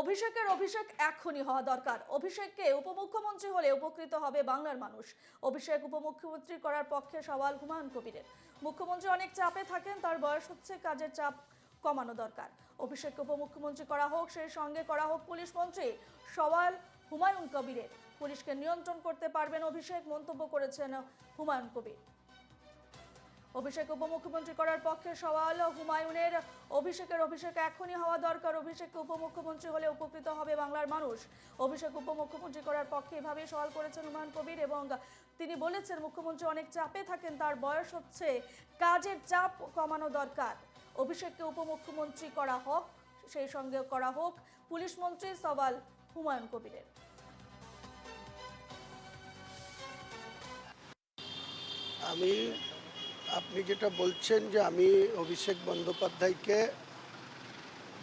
অভিষেকের অভিষেক এখনই হওয়া দরকার। অভিষেককে উপমুখ্যমন্ত্রী হলে উপকৃত হবে বাংলার মানুষ। অভিষেক উপমুখ্যমন্ত্রী করার পক্ষে সওয়াল হুমায়ুন কবিরের। মুখ্যমন্ত্রী অনেক চাপে থাকেন, তার বয়স হচ্ছে, কাজের চাপ কমানো দরকার। অভিষেককে উপমুখ্যমন্ত্রী করা হোক, সেই সঙ্গে করা হোক পুলিশ মন্ত্রী। সওয়াল হুমায়ুন কবিরের। পুলিশকে নিয়ন্ত্রণ করতে পারবেন অভিষেক, মন্তব্য করেছেন হুমায়ুন কবির। অভিষেক উপমুখ্যমন্ত্রী করার পক্ষে সওয়াল হুমায়ুনের। অভিষেকের অভিষেক এখনই হওয়া দরকার। অভিষেককে উপমুখ্যমন্ত্রী হলে উপকৃত হবে বাংলার মানুষ। অভিষেক উপমুখ্যমন্ত্রী করার পক্ষে এভাবেই সওয়াল করেছেন হুমায়ুন কবির এবং তিনি বলেছেন মুখ্যমন্ত্রী অনেক চাপে থাকেন, তার বয়স হচ্ছে, কাজের চাপ কমানো দরকার। অভিষেককে উপমুখ্যমন্ত্রী করা হোক, সেই সঙ্গে করা হোক পুলিশ মন্ত্রী। সওয়াল হুমায়ুন কবিরের। আমি আপনি যেটা বলছেন যে আমি অভিষেক বন্দ্যোপাধ্যায়কে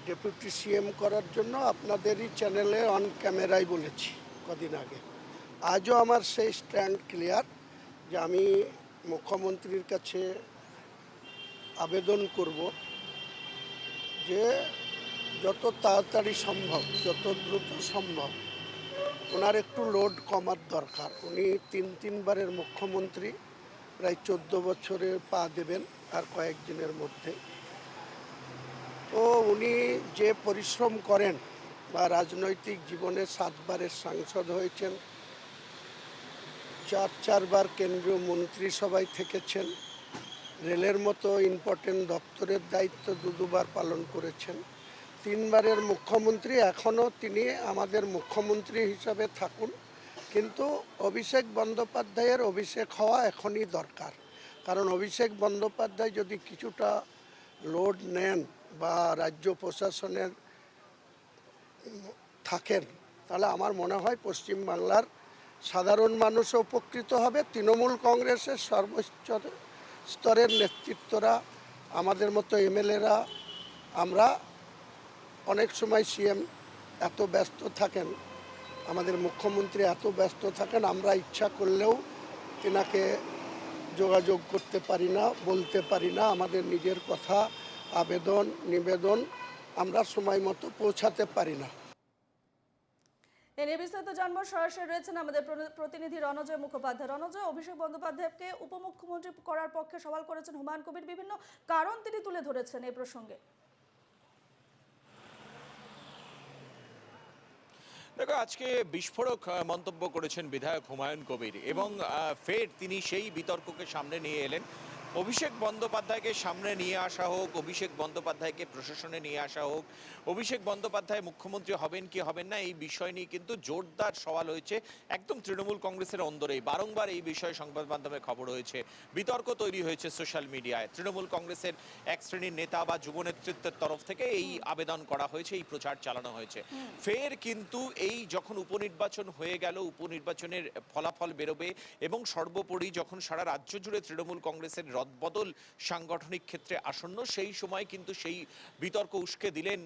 ডেপুটি সিএম করার জন্য আপনাদেরই চ্যানেলে অন ক্যামেরায় বলেছি কদিন আগে। আজও আমার সেই স্ট্যান্ড ক্লিয়ার যে আমি মুখ্যমন্ত্রীর কাছে আবেদন করব যে যত তাড়াতাড়ি সম্ভব, যত দ্রুত সম্ভব ওনার একটু লোড কমার দরকার। উনি তিনবারের মুখ্যমন্ত্রী, প্রায় 14 বছরে পা দেবেন আর কয়েকদিনের মধ্যে। তো উনি যে পরিশ্রম করেন, বা রাজনৈতিক জীবনে 7 বারের সাংসদ হয়েছেন, 4বার কেন্দ্রীয় মন্ত্রিসভায় থেকেছেন, রেলের মতো ইম্পর্টেন্ট দপ্তরের দায়িত্ব দুবার পালন করেছেন, 3বারের মুখ্যমন্ত্রী। এখনও তিনি আমাদের মুখ্যমন্ত্রী হিসাবে থাকুন, কিন্তু অভিষেক বন্দ্যোপাধ্যায়ের অভিষেক হওয়া এখনই দরকার। কারণ অভিষেক বন্দ্যোপাধ্যায় যদি কিছুটা লোড নেন বা রাজ্য প্রশাসনের থাকেন, তাহলে আমার মনে হয় পশ্চিমবাংলার সাধারণ মানুষও উপকৃত হবে। তৃণমূল কংগ্রেসের সর্বোচ্চ স্তরের নেতৃত্বরা, আমাদের মতো এমএলএরা, আমরা অনেক সময় সিএম এত ব্যস্ত থাকেন, আমাদের মুখ্যমন্ত্রী এত ব্যস্ত থাকেন, আমরা ইচ্ছা করলেও তেনাকে যোগাযোগ করতে পারি না, বলতে পারি না। আমাদের নিজের কথা, আবেদন, নিবেদন আমরা সময় মতো পৌঁছাতে পারি না। এ নিয়ে বিস্তারিত জানবো, সরাসরি রয়েছেন আমাদের প্রতিনিধি রণজয় মুখোপাধ্যায়। রণজয়, অভিষেক বন্দ্যোপাধ্যায়কে উপমুখ্যমন্ত্রী করার পক্ষে সওয়াল করেছেন হুমায়ুন কবির, বিভিন্ন কারণ তিনি তুলে ধরেছেন এই প্রসঙ্গে। দেখো, আজকে বিস্ফোরক মন্তব্য করেছেন বিধায়ক হুমায়ুন কবির এবং ফের তিনি সেই বিতর্ককে সামনে নিয়ে এলেন। অভিষেক বন্দ্যোপাধ্যায়কে সামনে নিয়ে আসা হোক, অভিষেক বন্দ্যোপাধ্যায়কে প্রশাসনে নিয়ে আসা হোক, অভিষেক বন্দ্যোপাধ্যায় মুখ্যমন্ত্রী হবেন কি হবেন না এই বিষয় নিয়ে কিন্তু জোরদার সওয়াল হয়েছে একদম তৃণমূল কংগ্রেসের অন্দরেই। বারংবার এই বিষয়ে সংবাদ মাধ্যমে খবর হয়েছে, বিতর্ক তৈরি হয়েছে সোশ্যাল মিডিয়ায়। তৃণমূল কংগ্রেসের এক শ্রেণীর নেতা বা যুব নেতৃত্বের তরফ থেকে এই আবেদন করা হয়েছে, এই প্রচার চালানো হয়েছে। ফের কিন্তু এই যখন উপনির্বাচন হয়ে গেল, উপনির্বাচনের ফলাফল বেরোবে এবং সর্বোপরি যখন সারা রাজ্য জুড়ে তৃণমূল কংগ্রেসের রদবদল সাংগঠনিক ক্ষেত্রে আসন্ন, সেই সময় কিন্তু সেই বিতর্ক উস্কে দিলেন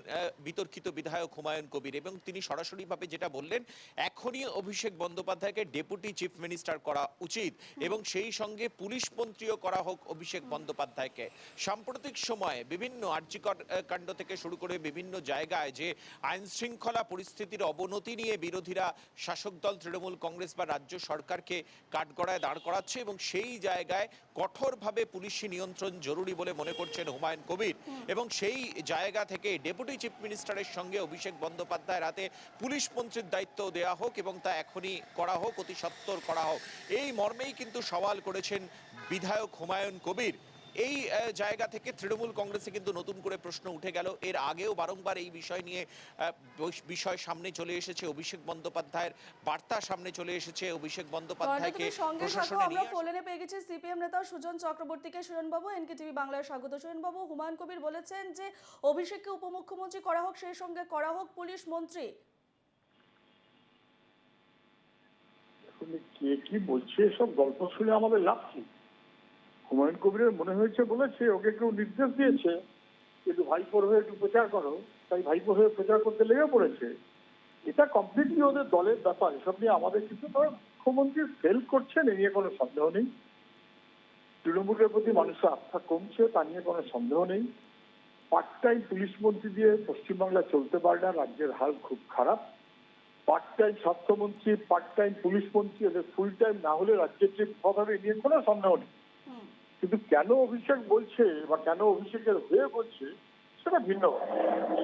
বিতর্কিত বিধায়ক হুমায়ুন কবির এবং তিনি সরাসরিভাবে যেটা বললেন, এখনই অভিষেক বন্দ্যোপাধ্যায়কে ডেপুটি চিফ মিনিস্টার করা উচিত এবং সেই সঙ্গে পুলিশ মন্ত্রীও করা হোক অভিষেক বন্দ্যোপাধ্যায়কে। সাম্প্রতিক সময়ে বিভিন্ন আর্যিকর কাণ্ড থেকে শুরু করে বিভিন্ন জায়গায় যে আইন শৃঙ্খলা পরিস্থিতির অবনতি নিয়ে বিরোধীরা শাসক দল তৃণমূল কংগ্রেস বা রাজ্য সরকারকে কাঠগড়ায় দাঁড় করাচ্ছে এবং সেই জায়গায় কঠোরভাবে পুলিশি নিয়ন্ত্রণ জরুরি বলে মনে করছেন হুমায়ুন কবির এবং সেই জায়গা থেকে ডেপুটি চিফ মিনিস্টারের সঙ্গে অভিষেক বন্দ্যোপাধ্যায়ের হাতে পুলিশ মন্ত্রীর দায়িত্ব দেওয়া হোক এবং তা এখনই করা হোক, অতি সত্বর করা হোক, এই মর্মেই কিন্তু সওয়াল করেছেন বিধায়ক হুমায়ুন কবির। এই জায়গা থেকে তৃণমূল কংগ্রেসে কিন্তু নতুন করে প্রশ্ন উঠে গেল। এর আগেও বারংবার এই বিষয় নিয়ে বিষয় সামনে চলে এসেছে, অভিষেক বন্দ্যোপাধ্যায়ের বার্তা সামনে চলে এসেছে, অভিষেক বন্দ্যোপাধ্যায়কে প্রশাসনে নিয়ে আমরা ফোনে পেয়ে গেছি সিপিএম নেতা সুজন চক্রবর্তীকে। সুজনবাবু, এনকেটিভি বাংলায় স্বাগত। সুজনবাবু, হুমায়ুন কবির বলেছেন যে অভিষেককে উপমুখ্যমন্ত্রী করা হোক, সেই সঙ্গে করা হোক পুলিশ মন্ত্রী। কে কি বলছে এসব গল্প শুনে আমাদের লাভ কি? হুমায়ুন কবিরের মনে হয়েছে বলেছে, ওকে কেউ নির্দেশ দিয়েছে কিন্তু ভাইপোর হয়ে একটু প্রচার করো, তাই ভাইপোর হয়ে প্রচার করতে লেগে পড়েছে। এটা কমপ্লিটলি ওদের দলের ব্যাপার। এসব নিয়ে আমাদের কিছু নয়। মুখ্যমন্ত্রী ফেল করছেন এ নিয়ে কোনো সন্দেহ নেই, তৃণমূলের প্রতি মানুষের আস্থা কমছে তা নিয়ে কোনো সন্দেহ নেই। পার্ট টাইম পুলিশ মন্ত্রী দিয়ে পশ্চিমবাংলা চলতে পারে না, রাজ্যের হাল খুব খারাপ। পার্ট টাইম স্বাস্থ্যমন্ত্রী, পার্ট টাইম পুলিশ মন্ত্রী, এদের ফুল টাইম না হলে রাজ্যের যে বিপদ হবে এ নিয়ে কোনো সন্দেহ নেই। কিন্তু কেন অভিষেক বলছে বা কেন অভিষেকের হয়ে বলছে সেটা ভিন্ন কথা।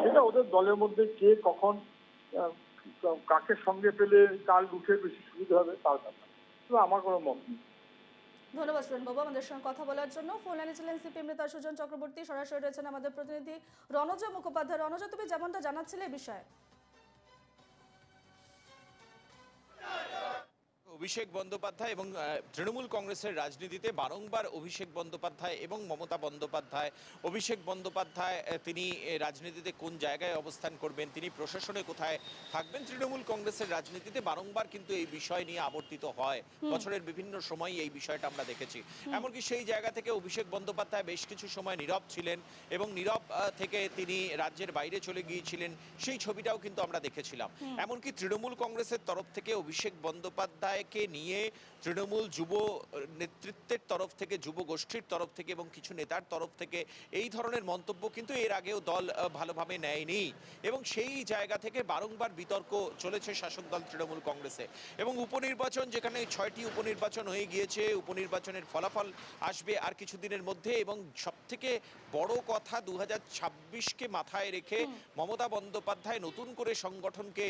সেটা ওদের দলের মধ্যে কে কখন কাকে সঙ্গে পেলে কার উঠে বেশি সুবিধা হবে তার ব্যাপার, কিন্তু আমার কোনো মত নেই। ধন্যবাদ সুরেন বাবু আমাদের সঙ্গে কথা বলার জন্য। ফোন লাইনে ছিলেন সিপিএম নেতা সুজন চক্রবর্তী, সরাসরি রয়েছেন আমাদের প্রতিনিধি রণজয় মুখোপাধ্যায়। রণজয়, তুমি যেমনটা জানাচ্ছিলে এই বিষয়ে। অভিষেক বন্দ্যোপাধ্যায় এবং তৃণমূল কংগ্রেসের রাজনীতিতে বারংবার অভিষেক বন্দ্যোপাধ্যায় এবং মমতা বন্দ্যোপাধ্যায়, অভিষেক বন্দ্যোপাধ্যায় তিনি রাজনীতিতে কোন জায়গায় অবস্থান করবেন, তিনি প্রশাসনে কোথায় থাকবেন, তৃণমূল কংগ্রেসের রাজনীতিতে বারংবার কিন্তু এই বিষয় নিয়ে আবর্তিত হয়। বছরের বিভিন্ন সময় এই বিষয়টা আমরা দেখেছি। এমনকি সেই জায়গা থেকে অভিষেক বন্দ্যোপাধ্যায় বেশ কিছু সময় নীরব ছিলেন এবং নীরব থেকে তিনি রাজ্যের বাইরে চলে গিয়েছিলেন, সেই ছবিটাও কিন্তু আমরা দেখেছিলাম। এমনকি তৃণমূল কংগ্রেসের তরফ থেকে অভিষেক বন্দ্যোপাধ্যায় নিয়ে তৃণমূল যুব নেতৃত্বের তরফ থেকে, যুব গোষ্ঠীর তরফ থেকে এবং কিছু নেতার তরফ থেকে এই ধরনের মন্তব্য কিন্তু এর আগেও দল ভালোভাবে নেয়নি এবং সেই জায়গা থেকে বারংবার বিতর্ক চলেছে শাসক দল তৃণমূল কংগ্রেসে। এবং উপনির্বাচন, যেখানে 6টি উপনির্বাচন হয়ে গিয়েছে, উপনির্বাচনের ফলাফল আসবে আর কিছুদিনের মধ্যে, এবং সবথেকে বড় কথা 2026কে মাথায় রেখে মমতা বন্দ্যোপাধ্যায় নতুন করে সংগঠনকে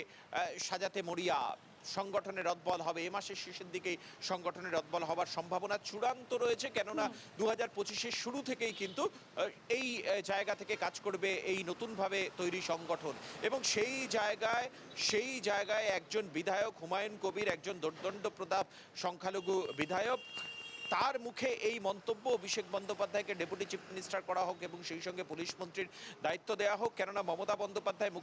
সাজাতে মরিয়া। সংগঠনের রদবল হবে এ মাসের শেষের দিকেই, সংগঠনের রদবল হওয়ার সম্ভাবনা চূড়ান্ত রয়েছে, কেননা 2025-এর শুরু থেকেই কিন্তু এই জায়গা থেকে কাজ করবে এই নতুনভাবে তৈরি সংগঠন। এবং সেই জায়গায় একজন বিধায়ক হুমায়ুন কবির, একজন দোর্দণ্ড প্রতাপ সংখ্যালঘু বিধায়ক, তার মুখে এই মন্তব্য অভিষেক বন্দ্যোপাধ্যায়কে ডেপুটি চিফ মিনিস্টার করা হোক এবং সেই সঙ্গে পুলিশ মন্ত্রীর দায়িত্ব দেওয়া হোক, কেননা মমতা বন্দ্যোপাধ্যায়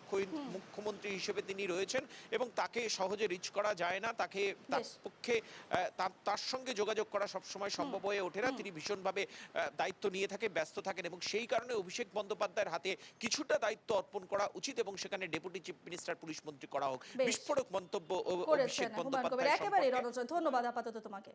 মুখ্যমন্ত্রী হিসেবে তিনি রয়েছেন এবং তাকে সহজে রিচ করা যায় না, তাকে তার পক্ষে তার সঙ্গে যোগাযোগ করা সবসময় সম্ভব হয়ে ওঠে না, তিনি ভীষণভাবে দায়িত্ব নিয়ে থাকে, ব্যস্ত থাকেন এবং সেই কারণে অভিষেক বন্দ্যোপাধ্যায়ের হাতে কিছুটা দায়িত্ব অর্পণ করা উচিত এবং সেখানে ডেপুটি চিফ মিনিস্টার পুলিশ মন্ত্রী করা হোক। বিস্ফোরক মন্তব্য অভিষেক বন্দ্যোপাধ্যায়। একেবারে রণজয়, ধন্যবাদ আপাতত তোমাকে।